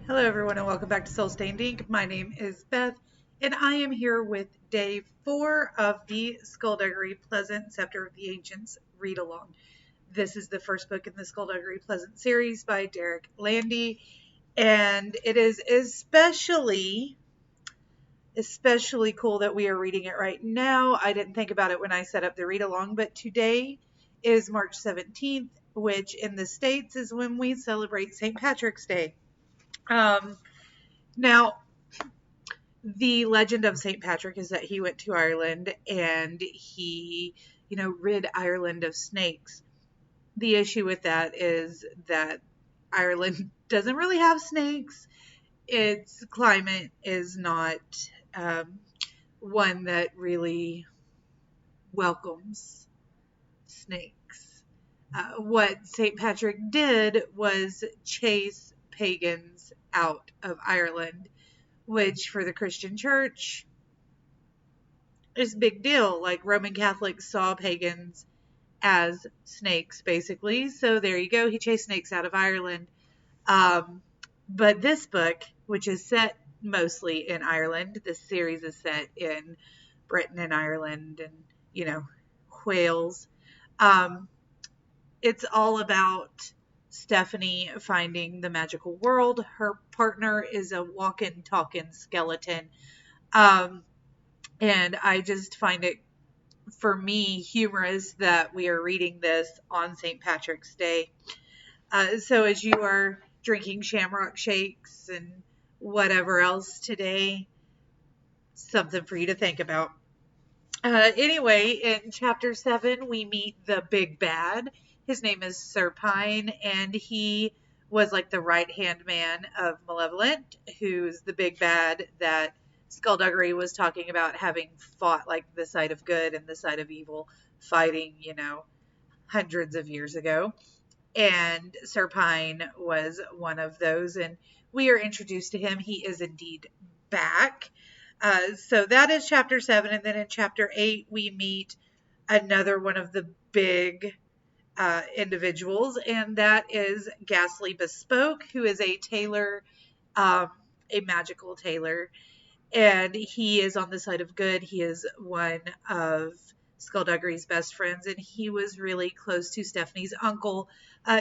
Hello, everyone, and welcome back to Soul Stained Ink. My name is Beth, and I am here with day 4 of the Skulduggery Pleasant Scepter of the Ancients read along. This is the first book in the Skulduggery Pleasant series by Derek Landy, and it is especially cool that we are reading it right now. I didn't think about it when I set up the read along, but today is March 17th, which in the States is when we celebrate St. Patrick's Day. Now, the legend of St. Patrick is that he went to Ireland and he, rid Ireland of snakes. The issue with that is that Ireland doesn't really have snakes. Its climate is not one that really welcomes snakes. What St. Patrick did was chase pagans out of Ireland, which for the Christian church is a big deal. Like Roman Catholics saw pagans as snakes, basically. So there you go. He chased snakes out of Ireland. But this book, which is set mostly in Ireland, this series is set in Britain and Ireland and, Wales. It's all about Stephanie finding the magical world. Her partner is a walking, talking skeleton. And I just find it, for me, humorous that we are reading this on St. Patrick's Day. So as you are drinking shamrock shakes and whatever else today, something for you to think about. Anyway, in chapter 7, we meet the big bad. His name is Sir Pine, and he was like the right-hand man of Malevolent, who's the big bad that Skulduggery was talking about, having fought like the side of good and the side of evil, fighting, hundreds of years ago. And Sir Pine was one of those, and we are introduced to him. He is indeed back. So that is chapter 7, and then in chapter 8, we meet another one of the big individuals, and that is Ghastly Bespoke, who is a tailor, a magical tailor, and he is on the side of good. He is one of Skulduggery's best friends, and he was really close to Stephanie's uncle.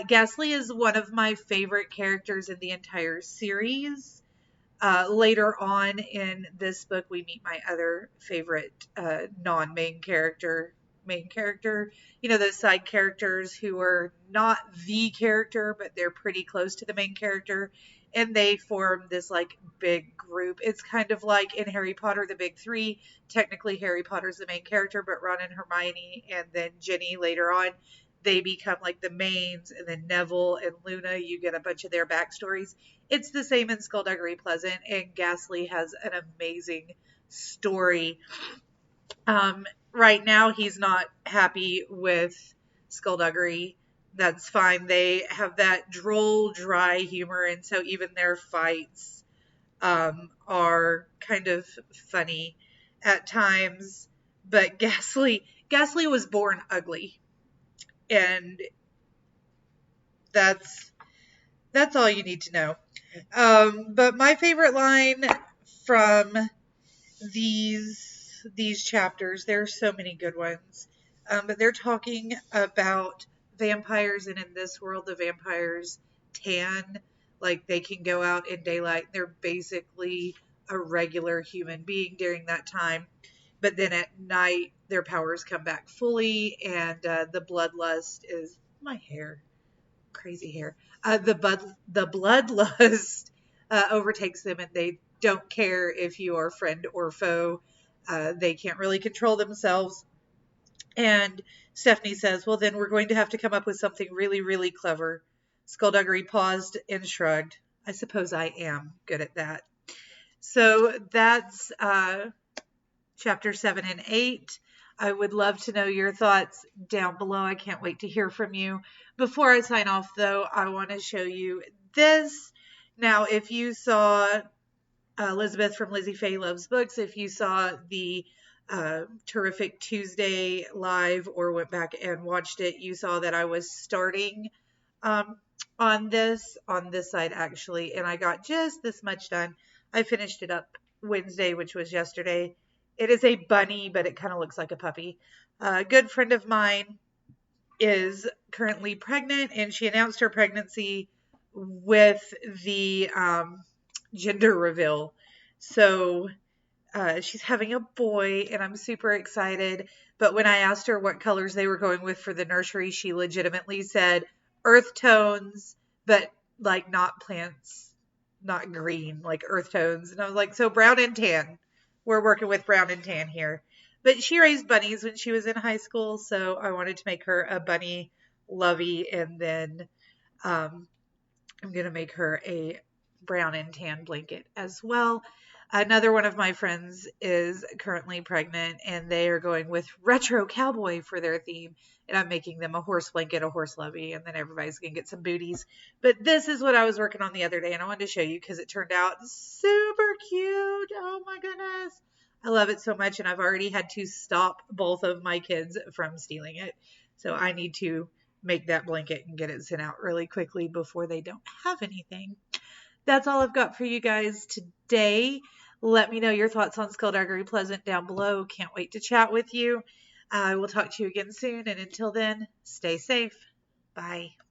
Ghastly is one of my favorite characters in the entire series. Later on in this book, we meet my other favorite non-main character, main character, those side characters who are not the character, but they're pretty close to the main character, and they form this like big group. It's kind of like in Harry Potter, the big three. Technically, Harry Potter's the main character, but Ron and Hermione and then Ginny later on, they become like the mains, and then Neville and Luna, you get a bunch of their backstories. It's the same in Skulduggery Pleasant, and Ghastly has an amazing story. Right now, he's not happy with Skulduggery. That's fine. They have that droll, dry humor, and so even their fights are kind of funny at times. But Ghastly was born ugly, and that's all you need to know. But my favorite line from these chapters, there are so many good ones, but they're talking about vampires, and in this world the vampires tan, like they can go out in daylight. They're basically a regular human being during that time, but then at night their powers come back fully, and the bloodlust is my hair, crazy hair. The bloodlust overtakes them, and they don't care if you are friend or foe. They can't really control themselves. And Stephanie says, well, then we're going to have to come up with something really, really clever. Skulduggery paused and shrugged. I suppose I am good at that. So that's chapter 7 and 8. I would love to know your thoughts down below. I can't wait to hear from you. Before I sign off, though, I want to show you this. Now, if you saw Elizabeth from LizziefayeLovesBooks, if you saw the Terrific Tuesday live or went back and watched it, you saw that I was starting on this side actually, and I got just this much done. I finished it up Wednesday, which was yesterday. It is a bunny, but it kind of looks like a puppy. A good friend of mine is currently pregnant, and she announced her pregnancy with the gender reveal. So she's having a boy, and I'm super excited. But when I asked her what colors they were going with for the nursery, she legitimately said earth tones, but like not plants, not green, like earth tones. And I was like, so brown and tan. We're working with brown and tan here. But she raised bunnies when she was in high school, so I wanted to make her a bunny lovey, and then I'm going to make her a brown and tan blanket as well. Another one of my friends is currently pregnant, and they are going with retro cowboy for their theme. And I'm making them a horse blanket, a horse lovey, and then everybody's going to get some booties. But this is what I was working on the other day, and I wanted to show you because it turned out super cute. Oh my goodness. I love it so much, and I've already had to stop both of my kids from stealing it. So I need to make that blanket and get it sent out really quickly before they don't have anything. That's all I've got for you guys today. Let me know your thoughts on Skulduggery Pleasant down below. Can't wait to chat with you. I will talk to you again soon, and until then, stay safe. Bye.